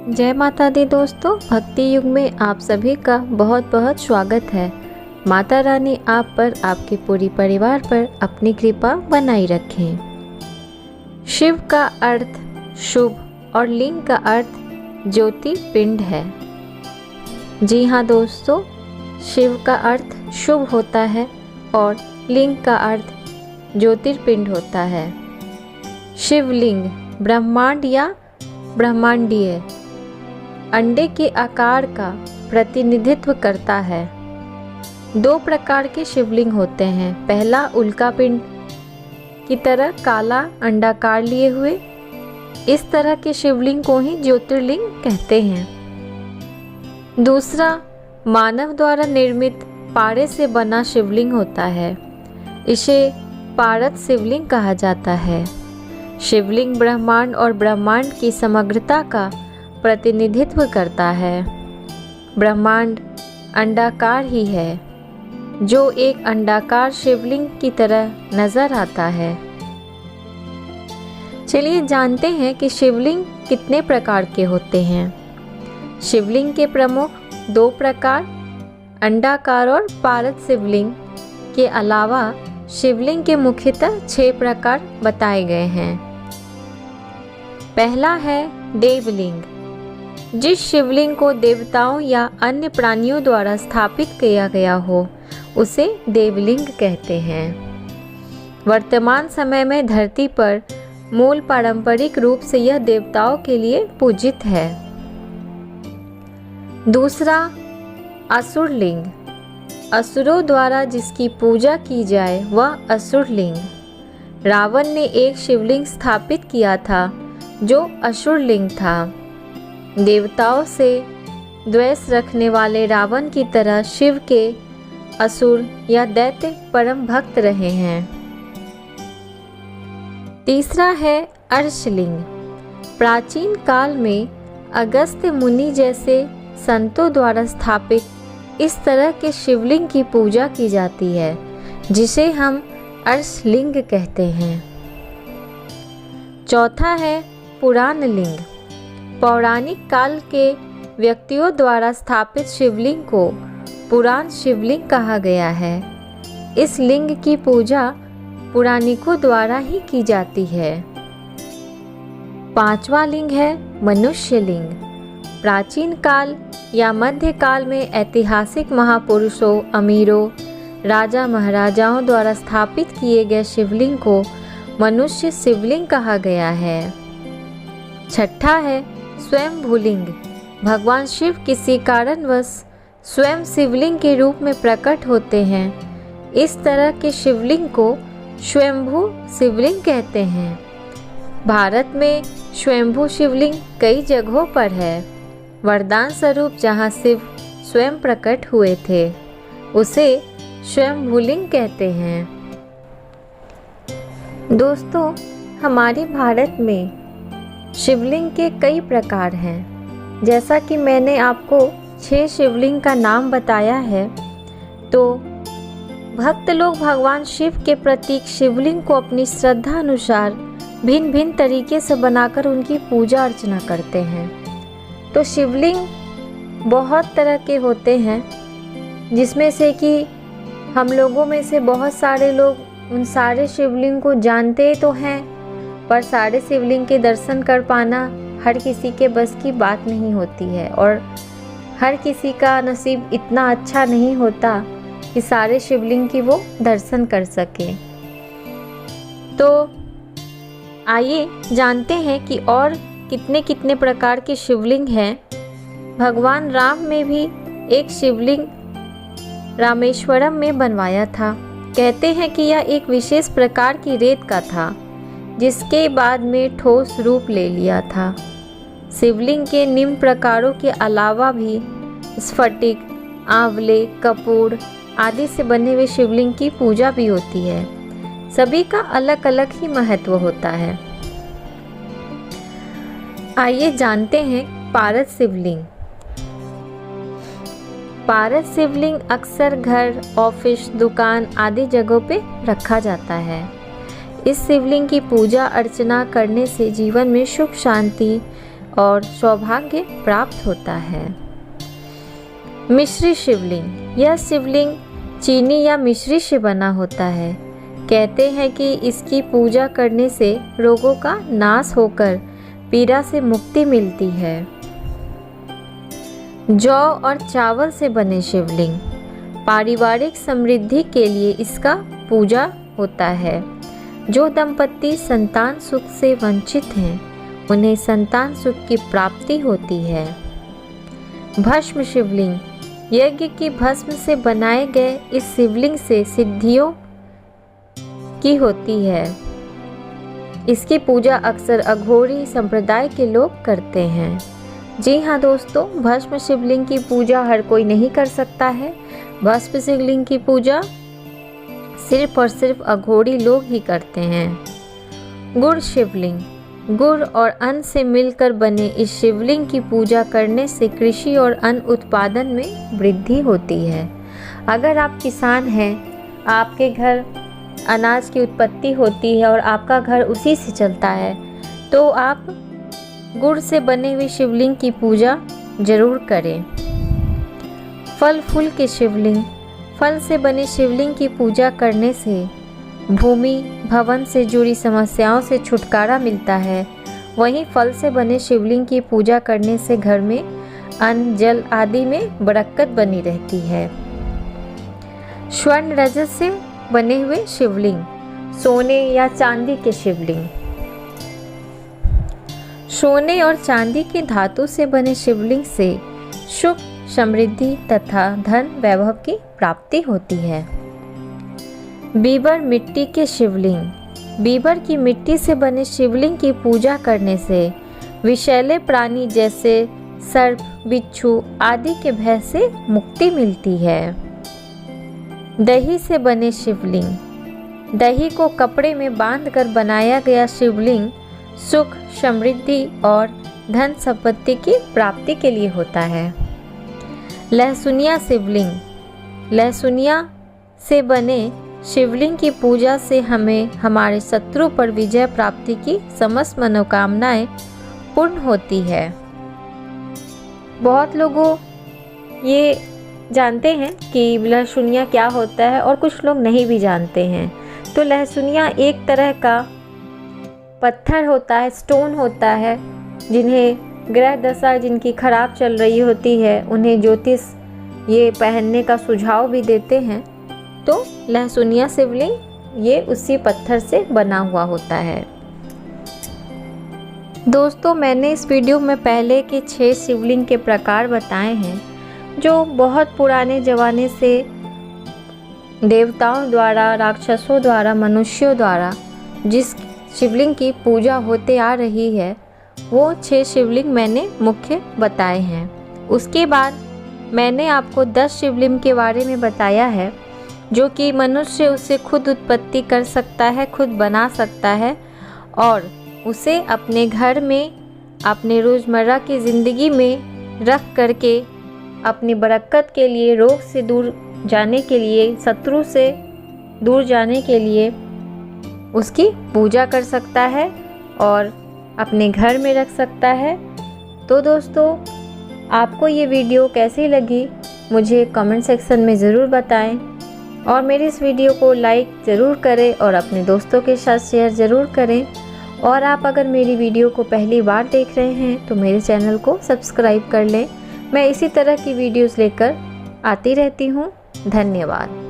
जय माता दी दोस्तों, भक्ति युग में आप सभी का बहुत बहुत स्वागत है। माता रानी आप पर, आपके पूरी परिवार पर अपनी कृपा बनाई रखें। शिव का अर्थ शुभ और लिंग का अर्थ ज्योति पिंड है। जी हाँ दोस्तों, शिव का अर्थ शुभ होता है और लिंग का अर्थ ज्योतिर्पिंड होता है। शिवलिंग ब्रह्मांड या ब्रह्मांडीय अंडे के आकार का प्रतिनिधित्व करता है। दो प्रकार के शिवलिंग होते हैं। पहला उल्का पिंड की तरह काला अंडाकार लिए हुए, इस तरह के शिवलिंग को ही ज्योतिर्लिंग कहते हैं। दूसरा मानव द्वारा निर्मित पारे से बना शिवलिंग होता है, इसे पारद शिवलिंग कहा जाता है। शिवलिंग ब्रह्मांड और ब्रह्मांड की समग्रता का प्रतिनिधित्व करता है। ब्रह्मांड अंडाकार ही है, जो एक अंडाकार शिवलिंग की तरह नजर आता है। चलिए जानते हैं कि शिवलिंग कितने प्रकार के होते हैं। शिवलिंग के प्रमुख दो प्रकार अंडाकार और पारद शिवलिंग के अलावा शिवलिंग के मुख्यतः 6 प्रकार बताए गए हैं। पहला है देवलिंग। जिस शिवलिंग को देवताओं या अन्य प्राणियों द्वारा स्थापित किया गया हो उसे देवलिंग कहते हैं। वर्तमान समय में धरती पर मूल पारंपरिक रूप से यह देवताओं के लिए पूजित है। दूसरा असुरलिंग। असुरों द्वारा जिसकी पूजा की जाए वह असुरलिंग। रावण ने एक शिवलिंग स्थापित किया था जो असुरलिंग था। देवताओं से द्वेष रखने वाले रावण की तरह शिव के असुर या दैत्य परम भक्त रहे हैं। तीसरा है अर्शलिंग। प्राचीन काल में अगस्त्य मुनि जैसे संतों द्वारा स्थापित इस तरह के शिवलिंग की पूजा की जाती है, जिसे हम अर्शलिंग कहते हैं। चौथा है पुराण लिंग। पौराणिक काल के व्यक्तियों द्वारा स्थापित शिवलिंग को पुराण शिवलिंग कहा गया है। इस लिंग की पूजा पुराणिकों द्वारा ही की जाती है। पांचवा लिंग है मनुष्य लिंग। प्राचीन काल या मध्यकाल में ऐतिहासिक महापुरुषों, अमीरों, राजा महाराजाओं द्वारा स्थापित किए गए शिवलिंग को मनुष्य शिवलिंग कहा गया है। छठा है स्वयं भूलिंग। भगवान शिव किसी कारणवश स्वयं शिवलिंग के रूप में प्रकट होते हैं। इस तरह के शिवलिंग को स्वयंभू शिवलिंग कहते हैं। भारत में स्वयंभू शिवलिंग कई जगहों पर है। वरदान स्वरूप जहाँ शिव स्वयं प्रकट हुए थे उसे स्वयंभूलिंग कहते हैं। दोस्तों, हमारे भारत में शिवलिंग के कई प्रकार हैं। जैसा कि मैंने आपको 6 शिवलिंग का नाम बताया है, तो भक्त लोग भगवान शिव के प्रतीक शिवलिंग को अपनी श्रद्धा अनुसार भिन्न भिन्न तरीके से बनाकर उनकी पूजा अर्चना करते हैं। तो शिवलिंग बहुत तरह के होते हैं, जिसमें से कि हम लोगों में से बहुत सारे लोग उन सारे शिवलिंग को जानते तो हैं, पर सारे शिवलिंग के दर्शन कर पाना हर किसी के बस की बात नहीं होती है और हर किसी का नसीब इतना अच्छा नहीं होता कि सारे शिवलिंग की वो दर्शन कर सके। तो आइए जानते हैं कि और कितने कितने प्रकार के शिवलिंग हैं। भगवान राम में भी एक शिवलिंग रामेश्वरम में बनवाया था। कहते हैं कि यह एक विशेष प्रकार की रेत का था, जिसके बाद में ठोस रूप ले लिया था। शिवलिंग के निम्न प्रकारों के अलावा भी स्फटिक, आंवले, कपूर आदि से बने हुए शिवलिंग की पूजा भी होती है। सभी का अलग अलग ही महत्व होता है। आइए जानते हैं पारद शिवलिंग। पारद शिवलिंग अक्सर घर, ऑफिस, दुकान आदि जगहों पे रखा जाता है। इस शिवलिंग की पूजा अर्चना करने से जीवन में सुख शांति और सौभाग्य प्राप्त होता है। मिश्री शिवलिंग, यह शिवलिंग चीनी या मिश्री से बना होता है। कहते हैं कि इसकी पूजा करने से रोगों का नाश होकर पीड़ा से मुक्ति मिलती है। जौ और चावल से बने शिवलिंग, पारिवारिक समृद्धि के लिए इसका पूजा होता है। जो दंपति संतान सुख से वंचित हैं, उन्हें संतान सुख की प्राप्ति होती है। भस्म शिवलिंग, यज्ञ की भस्म से बनाए गए इस शिवलिंग से सिद्धियों की होती है। इसकी पूजा अक्सर अघोरी संप्रदाय के लोग करते हैं। जी हाँ दोस्तों, भस्म शिवलिंग की पूजा हर कोई नहीं कर सकता है। भस्म शिवलिंग की पूजा सिर्फ और सिर्फ अघोरी लोग ही करते हैं। गुड़ शिवलिंग, गुड़ और अन्न से मिलकर बने इस शिवलिंग की पूजा करने से कृषि और अन्न उत्पादन में वृद्धि होती है। अगर आप किसान हैं, आपके घर अनाज की उत्पत्ति होती है और आपका घर उसी से चलता है, तो आप गुड़ से बने हुए शिवलिंग की पूजा जरूर करें। फल फूल के शिवलिंग, फल से बने शिवलिंग की पूजा करने से भूमि भवन से जुड़ी समस्याओं से छुटकारा मिलता है। वहीं फल से बने शिवलिंग की पूजा करने से घर में अन्न जल आदि में बरकत बनी रहती है। स्वर्ण रजत से बने हुए शिवलिंग, सोने या चांदी के शिवलिंग, सोने और चांदी की धातु से बने शिवलिंग से सुख समृद्धि तथा धन वैभव की प्राप्ति होती है। बीबर मिट्टी के शिवलिंग, बीबर की मिट्टी से बने शिवलिंग की पूजा करने से विषैले प्राणी जैसे सर्प बिच्छू आदि के भय से मुक्ति मिलती है। दही से बने शिवलिंग, दही को कपड़े में बांधकर बनाया गया शिवलिंग सुख समृद्धि और धन संपत्ति की प्राप्ति के लिए होता है। लहसुनिया शिवलिंग, लहसुनिया से बने शिवलिंग की पूजा से हमें हमारे शत्रु पर विजय प्राप्ति की समस्त मनोकामनाएं पूर्ण होती है। बहुत लोगों ये जानते हैं कि लहसुनिया क्या होता है और कुछ लोग नहीं भी जानते हैं। तो लहसुनिया एक तरह का पत्थर होता है, स्टोन होता है, जिन्हें ग्रह दशा जिनकी खराब चल रही होती है उन्हें ज्योतिष ये पहनने का सुझाव भी देते हैं। तो लहसुनिया शिवलिंग ये उसी पत्थर से बना हुआ होता है। दोस्तों, मैंने इस वीडियो में पहले के 6 शिवलिंग के प्रकार बताए हैं, जो बहुत पुराने ज़माने से देवताओं द्वारा, राक्षसों द्वारा, मनुष्यों द्वारा जिस शिवलिंग की पूजा होते आ रही है, वो 6 शिवलिंग मैंने मुख्य बताए हैं। उसके बाद मैंने आपको 10 शिवलिंग के बारे में बताया है, जो कि मनुष्य उसे खुद उत्पत्ति कर सकता है, खुद बना सकता है और उसे अपने घर में, अपने रोज़मर्रा की ज़िंदगी में रख करके अपनी बरकत के लिए, रोग से दूर जाने के लिए, शत्रु से दूर जाने के लिए उसकी पूजा कर सकता है और अपने घर में रख सकता है। तो दोस्तों, आपको ये वीडियो कैसी लगी मुझे कमेंट सेक्शन में ज़रूर बताएं और मेरी इस वीडियो को लाइक ज़रूर करें और अपने दोस्तों के साथ शेयर ज़रूर करें। और आप अगर मेरी वीडियो को पहली बार देख रहे हैं तो मेरे चैनल को सब्सक्राइब कर लें। मैं इसी तरह की वीडियोस लेकर आती रहती हूँ। धन्यवाद।